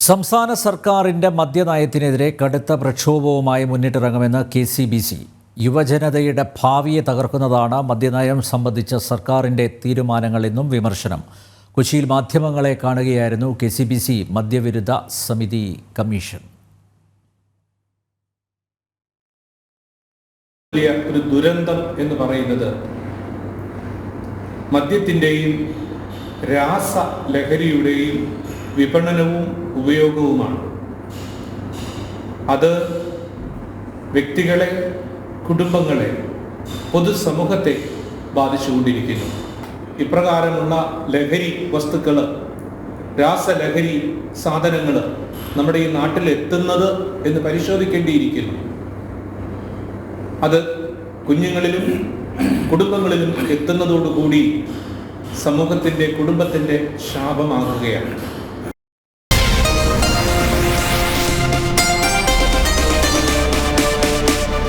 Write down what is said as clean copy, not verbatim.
സംസ്ഥാന സർക്കാരിൻ്റെ മദ്യനയത്തിനെതിരെ കടുത്ത പ്രക്ഷോഭവുമായി മുന്നിട്ടിറങ്ങുമെന്ന് KCBC. യുവജനതയുടെ ഭാവിയെ തകർക്കുന്നതാണ് മദ്യനയം സംബന്ധിച്ച സർക്കാരിൻ്റെ തീരുമാനങ്ങളെന്നും വിമർശനം. കൊച്ചിയിൽ മാധ്യമങ്ങളെ കാണുകയായിരുന്നു KCBC മദ്യവിരുദ്ധ സമിതി കമ്മീഷൻ. ഒരു ദുരന്തം എന്ന് പറയുന്നത് മദ്യത്തിൻ്റെയും രാസലഹരിയുടെയും വിപണനവും ഉപയോഗവുമാണ്. അത് വ്യക്തികളെ, കുടുംബങ്ങളെ, പൊതുസമൂഹത്തെ ബാധിച്ചുകൊണ്ടിരിക്കുന്നു. ഇപ്രകാരമുള്ള ലഹരി വസ്തുക്കൾ, രാസലഹരി സാധനങ്ങൾ നമ്മുടെ ഈ നാട്ടിൽ എത്തുന്നത് എന്ന് പരിശോധിക്കേണ്ടിയിരിക്കുന്നു. അത് കുഞ്ഞുങ്ങളിലും കുടുംബങ്ങളിലും എത്തുന്നതോടുകൂടി സമൂഹത്തിൻ്റെ, കുടുംബത്തിൻ്റെ ശാപമാകുകയാണ്.